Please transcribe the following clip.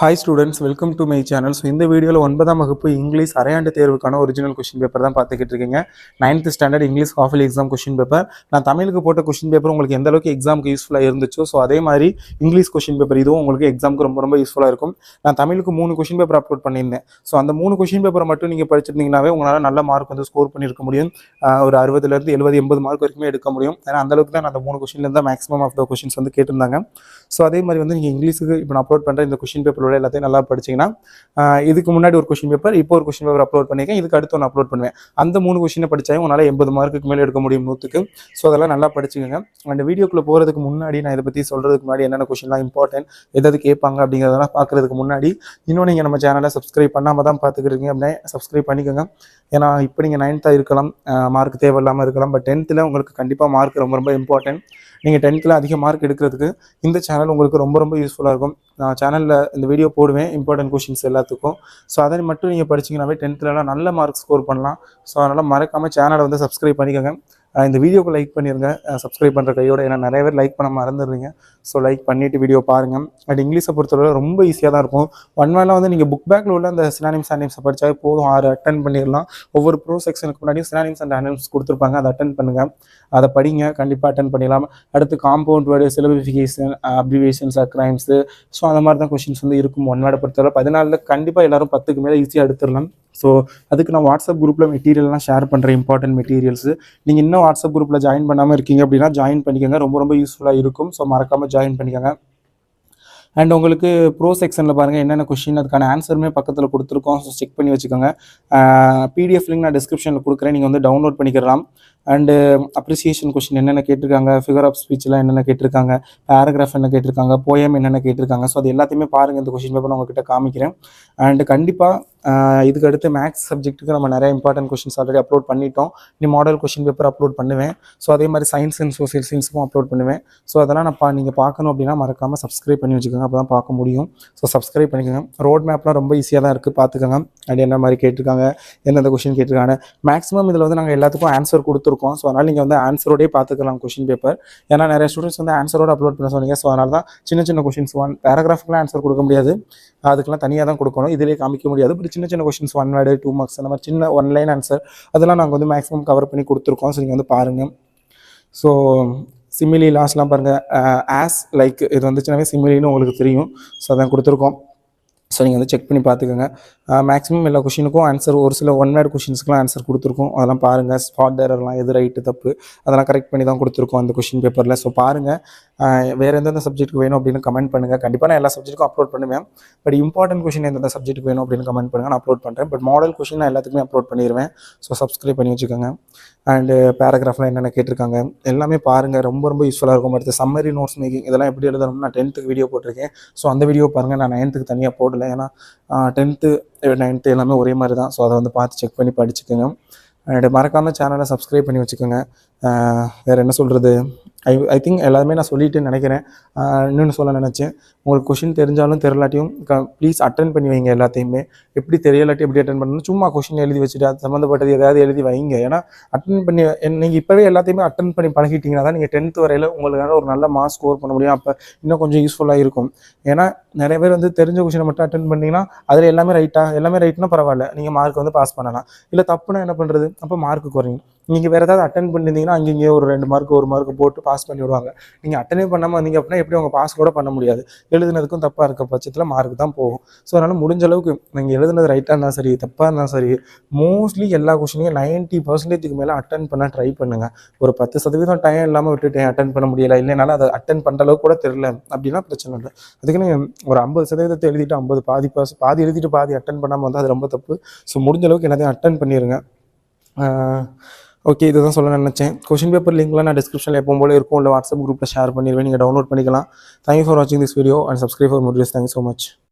Hi students, welcome to my channel. So இந்த வீடியோல 9ஆம் வகுப்பு இங்கிலீஷ் அரையாண்டு தேர்வுக்கான ஒரிஜினல் क्वेश्चन பேப்பர் தான் பார்த்துக்கிட்டு இருக்கீங்க. 9th standard English half yearly exam question paper. நான் தமிழுக்கு போட்ட क्वेश्चन பேப்பர் உங்களுக்கு எந்த அளவுக்கு எக்ஸாமுக்கு யூஸ்ஃபுல்லா இருந்துச்சோ சோ அதே மாதிரி இங்கிலீஷ் क्वेश्चन பேப்பர் இதுவும் உங்களுக்கு எக்ஸாமுக்கு ரொம்ப யூஸ்ஃபுல்லா இருக்கும். நான் தமிழுக்கு 3 क्वेश्चन பேப்பர் அப்லோட் பண்ணியிருந்தேன். சோ அந்த 3 क्वेश्चन பேப்பரை மட்டும் நீங்க படிச்சிருந்தீங்கனாவே உங்களால நல்ல மார்க் வந்து ஸ்கோர் பண்ணியிருக்க முடியும். ஒரு 60ல இருந்து 70 80 மார்க் வரைக்கும் எடுக்க முடியும். ஏன்னா அந்த அளவுக்கு தான் அந்த 3 क्वेश्चनல இருந்தா மேக்ஸिमम ஆஃப் தி क्वेश्चंस வந்து கேட்டிருந்தாங்க. சோ அதே மாதிரி வந்து நீங்க இங்கிலீஷ்க்கு இப்போ நான் அப்லோட் பண்ற இந்த क्वेश्चन பேப்பரோட எல்லாத்தையும் நல்லா படிச்சீங்கன்னா இதுக்கு முன்னாடி ஒரு क्वेश्चन பேப்பர் இப்போ ஒரு क्वेश्चन பேப்பர் அப்லோட் பண்ணிருக்கேன். இதுக்கு அடுத்து ஒன்று அப்லோட் பண்ணுவேன். அந்த 3 क्वेश्चन படிச்சாவே உங்களால 80 மார்க்குக்கு மேல எடுக்க முடியும் 100க்கு. சோ அதெல்லாம் நல்லா படிச்சுக்கோங்க. அந்த வீடியோக்குள்ள போறதுக்கு முன்னாடி நான் இதை பத்தி சொல்றதுக்கு முன்னாடி என்னென்ன क्वेश्चनலாம் இம்பார்ட்டன்ட் எதாவது கேட்பாங்க அப்படிங்கிறதெல்லாம் பார்க்கறதுக்கு முன்னாடி இன்னும் நீங்க நம்ம சேனலை சப்ஸ்கிரைப் பண்ணாம தான் பார்த்துக்கிறீங்க அப்படின்னா சப்ஸ்கிரைப் பண்ணிக்கோங்க. ஏன்னா இப்போ நீங்க 9th இருக்கலாம், மார்க் தேவையில்லாமல் இருக்கலாம், பட் 10th உங்களுக்கு கண்டிப்பாக மார்க் ரொம்ப இம்பார்ட்டன்ட். நீங்கள் 10th அதிக மார்க் எடுக்கிறதுக்கு இந்த சேனல் உங்களுக்கு ரொம்ப யூஸ்ஃபுல்லாக இருக்கும். நான் சேனலில் இந்த வீடியோ போடுவேன் இம்பார்ட்டன்ட் கொஷின்ஸ் எல்லாத்துக்கும். ஸோ அதை மட்டும் நீங்கள் படிச்சிங்கனாவே 10th நல்ல மார்க் ஸ்கோர் பண்ணலாம். ஸோ அதனால் மறக்காமல் சேனலை வந்து சப்ஸ்கிரைப் பண்ணிக்கோங்க. இந்த வீடியோக்கு லைக் பண்ணிடுங்க சப்ஸ்கிரைப் பண்ணுற கையோட. ஏன்னா நிறைய பேர் லைக் பண்ண மறந்துடுறீங்க. ஸோ லைக் பண்ணிவிட்டு வீடியோ பாருங்கள். அண்ட் இங்கிலீஷை பொறுத்தவரை ரொம்ப ஈஸியாக தான் இருக்கும். ஒன் வேலை வந்து நீங்கள் புக் பேக்கில் உள்ள அந்த சினானிம்ஸ் ஆனிம்ஸை படித்தாவே போதும், 6 அட்டன் பண்ணிடலாம். ஒவ்வொரு ப்ரோ செக்ஷனுக்கு முன்னாடி சினானிம்ஸ் அண்ட் ஆனிம்ஸ் கொடுத்துருப்பாங்க, அதை அட்டன் பண்ணுங்கள், அதை படிங்க, கண்டிப்பாக அட்டன் பண்ணிடலாம். அடுத்து compound word, syllabification, abbreviations, acronyms, so அந்த மாதிரி தான் கொஷின்ஸ் வந்து இருக்கும். ஒன் வேர்டை பொறுத்தவரை 14 கண்டிப்பாக எல்லாரும் 10க்கு மேலே ஈஸியாக எடுத்துடலாம். ஸோ அதுக்கு நான் வாட்ஸ்அப் குரூப்பில் மெட்டீரியல்லாம் ஷேர் பண்ணுறேன், இம்பார்ட்டன்ட் மெட்டீரியல்ஸு. நீங்கள் இன்னும் வாட்ஸ்அப் குரூப்பில் ஜாயின் பண்ணாமல் இருக்கீங்க அப்படின்னா ஜாயின் பண்ணிக்கோங்க, ரொம்ப யூஸ்ஃபுல்லாக இருக்கும். ஸோ மறக்காமல் ஜாயின் பண்ணிக்கோங்க. அண்ட் உங்களுக்கு ப்ரோ செக்ஷனில் பாருங்கள் என்னென்ன கொஷின் அதுக்கான ஆன்சருமே பக்கத்தில் கொடுத்துருக்கோம். ஸோ செக் பண்ணி வச்சுக்கோங்க. பிடிஎஃப் லிங்க் நான் டிஸ்கிரிப்ஷனில் கொடுக்குறேன், நீங்கள் வந்து டவுன்லோட் பண்ணிக்கலாம். அண்டு அப்ரிசியேஷன் கொஷின் என்னென்ன கேட்டிருக்காங்க, ஃபிகர் ஆஃப் ஸ்பீச்லாம் என்னென்ன கேட்டிருக்காங்க, பேராகிராஃப் என்ன கேட்டிருக்காங்க, போயம் என்னென்ன கேட்டிருக்காங்க. ஸோ அது எல்லாத்தையுமே பாருங்கள். இந்த கொஷின் பேப்பர் நான் உங்ககிட்ட காமிக்கிறேன். அண்டு கண்டிப்பாக இதுக்கு அடுத்து மேக்ஸ் சப்ஜெக்ட்டுக்கு நம்ம நிறைய இம்பார்ட்டன்ட் கொஷின்ஸ் ஆல்ரெடி அப்லோட் பண்ணிட்டோம். நீ மாடல் கொஷின் பேப்பர் அப்லோட் பண்ணுவேன். ஸோ அதே மாதிரி சயின்ஸ் அண்ட் சோசியல் சயின்ஸுக்கும் அப்லோட் பண்ணுவேன். ஸோ அதெல்லாம் நீங்கள் பார்க்கணும் அப்படின்னா மறக்காமல் சப்ஸ்கிரைப் பண்ணி வச்சுக்கோங்க, அப்போ தான் பார்க்க முடியும். ஸோ சப்ஸ்கிரைப் பண்ணிக்கோங்க. ரோட் மேப்லாம் ரொம்ப ஈஸியாக தான் இருக்குது, பார்த்துக்கோங்க. அண்ட் என்ன மாதிரி கேட்டிருக்காங்க, எந்தெந்த கொஷின் கேட்டிருக்காங்க. மேக்ஸிமம் இதில் வந்து நாங்கள் எல்லாத்துக்கும் ஆன்சர் கொடுத்துருக்கோம். ஸோ அதனால் நீங்கள் வந்து ஆன்சரோடே பார்த்துக்கலாம் கொஷின் பேப்பர். ஏன்னா நிறைய ஸ்டூடெண்ட்ஸ் வந்து ஆன்சரோடு அப்லோட் பண்ண சொன்னீங்க. ஸோ அதனால தான் சின்ன கொஷின்ஸ் பேராகிராஃப்க்குலாம் ஆன்சர் கொடுக்க முடியாது, அதுக்கெல்லாம் தனியாக தான் கொடுக்கணும், இதிலே காமிக்க முடியாது. பட் சின்ன கொஷின்ஸ் 1 வேர்டு 2 மார்க்ஸ் அந்த மாதிரி சின்ன 1 லைன் ஆன்சர் அதெல்லாம் நாங்கள் வந்து மேக்ஸிமம் கவர் பண்ணி கொடுத்துருக்கோம். ஸோ நீங்கள் வந்து பாருங்கள். ஸோ சிமிலி லாஸ்ட்லாம் பாருங்கள், ஆஸ் லைக் இது வந்துச்சுனாவே சிமிலின்னு உங்களுக்கு தெரியும். ஸோ அதான் கொடுத்துருக்கோம். ஸோ நீங்கள் வந்து செக் பண்ணி பார்த்துக்கோங்க. மேக்ஸிமம் எல்லா கொஷினுக்கும் ஆன்சர், ஒரு சில 1 வேர்டு கொஷின்ஸ்க்குலாம் ஆன்சர் கொடுத்துருக்கோம். அதெல்லாம் பாருங்கள். ஸ்பாட் எரர்லாம் எது ரைட்டு தப்பு அதெல்லாம் கரெக்ட் பண்ணி தான் கொடுத்துருக்கோம் அந்த கொஷின் பேப்பரில். ஸோ பாருங்கள். வேறு எந்தெந்த சப்ஜெக்ட்டுக்கு வேணும் அப்படின்னு கமெண்ட் பண்ணுங்கள். கண்டிப்பாக நான் எல்லா சப்ஜெக்ட்டுக்கும் அப்லோட் பண்ணுவேன். பட் இம்பார்ட்டன்ட் கொஷின் எந்தெந்த சப்ஜெக்ட்டுக்கு வேணும் அப்படின்னு கமெண்ட் பண்ணுங்கள், நான் அப்லோட் பண்ணுறேன். பட் மாடல் கொஷின் நான் எல்லாத்துக்குமே அப்லோட் பண்ணிடுவேன். ஸோ சப்ஸ்கிரைப் பண்ணி வச்சுக்கோங்க. அண்டு பேராகிராஃப்லாம் என்னென்ன கேட்டிருக்காங்க எல்லாமே பாருங்கள், ரொம்ப யூஸ்ஃபுல்லாக இருக்கும். அடுத்து சம்மரி நோட்ஸ் மேக்கிங் இதெல்லாம் எப்படி எழுதணும்னு நான் 10th வீடியோ போட்டிருக்கேன். ஸோ அந்த வீடியோ பாருங்கள். நான் 9th தனியாக போடலை, ஏன்னா 10th 9th எல்லாமே ஒரே மாதிரி தான். ஸோ அதை வந்து பார்த்து செக் பண்ணி படிச்சுக்கோங்க. அண்ட் மறக்காமல் சேனலை சப்ஸ்கிரைப் பண்ணி வச்சுக்கோங்க. வேறு என்ன சொல்கிறது, ஐ திங்க் எல்லாருமே நான் சொல்லிட்டு நினைக்கிறேன். இன்னொன்று சொல்ல நினச்சேன், உங்களுக்கு கொஷின் தெரிஞ்சாலும் தெரியலாட்டியும் ப்ளீஸ் அட்டன் பண்ணி வைங்க எல்லாத்தையுமே. எப்படி தெரியலாட்டி எப்படி அட்டன் பண்ணணும், சும்மா கொஷின் எழுதி வச்சுட்டு அது சம்மந்தப்பட்டது ஏதாவது எழுதி வைங்க. ஏன்னா அட்டன் பண்ணி நீங்கள் இப்போவே எல்லாத்தையுமே அட்டன் பண்ணி பழகிட்டீங்கன்னா தான் நீங்கள் 10th வரையில் உங்களுக்கான ஒரு நல்ல மார்க் ஸ்கோர் பண்ண முடியும். அப்போ இன்னும் கொஞ்சம் யூஸ்ஃபுல்லாக இருக்கும். ஏன்னா நிறைய பேர் வந்து தெரிஞ்ச கொஷினை மட்டும் அட்டன் பண்ணிங்கன்னா அதில் எல்லாமே ரைட்னா பரவாயில்ல, நீங்கள் மார்க் வந்து பாஸ் பண்ணலாம். இல்லை தப்புனா என்ன பண்ணுறது, அப்போ மார்க்கு குறையும். நீங்கள் வேறு ஏதாவது அட்டன் பண்ணியிருந்தீங்கன்னா அங்கேயே ஒரு 2 மார்க் 1 மார்க் போட்டு பாஸ் பண்ணி விடுவாங்க. நீங்கள் அட்டனே பண்ணாமல் வந்தீங்க அப்படின்னா எப்படி அவங்க பாஸ் கூட பண்ண முடியாது. எழுதுனதுக்கும் தப்பாக இருக்க பட்சத்தில் மார்க் தான் போகும். ஸோ அதனால் முடிஞ்ச அளவுக்கு நீங்கள் எழுதுனது ரைட்டாக இருந்தாலும் சரி தப்பாக இருந்தாலும் சரி மோஸ்ட்லி எல்லா கொஷினையும் 90% மேலே அட்டன் பண்ண ட்ரை பண்ணுங்கள். ஒரு 10% டைம் இல்லாமல் விட்டுட்டேன், அட்டன் பண்ண முடியலை, இல்லைனாலும் அதை அட்டன் பண்ணுற அளவுக்கு கூட தெரியல அப்படின்னா பிரச்சனை இல்லை. அதுக்கு நீங்கள் ஒரு 50% எழுதிட்டு 50 பாதி எழுதிட்டு பாதி அட்டன் பண்ணாமல் வந்தால் அது ரொம்ப தப்பு. ஸோ முடிஞ்ச அளவுக்கு எல்லாத்தையும் அட்டன் பண்ணிடுங்க. ஓகே, இதுதான் சொல்ல நினச்சேன். கொஷின் பேப்பர் லிங்க்லாம் நான் டிஸ்கிரிப்ஷனில் எப்போ போல இருக்கும், இல்லை வாட்ஸ்அப் குரூப்பில் ஷேர் பண்ணிடுவேன், நீங்கள் டவுன்லோட் பண்ணிக்கலாம். தேங்க்யூ ஃபார் வாட்சிங் this video and subscribe for more videos. Thank you so much.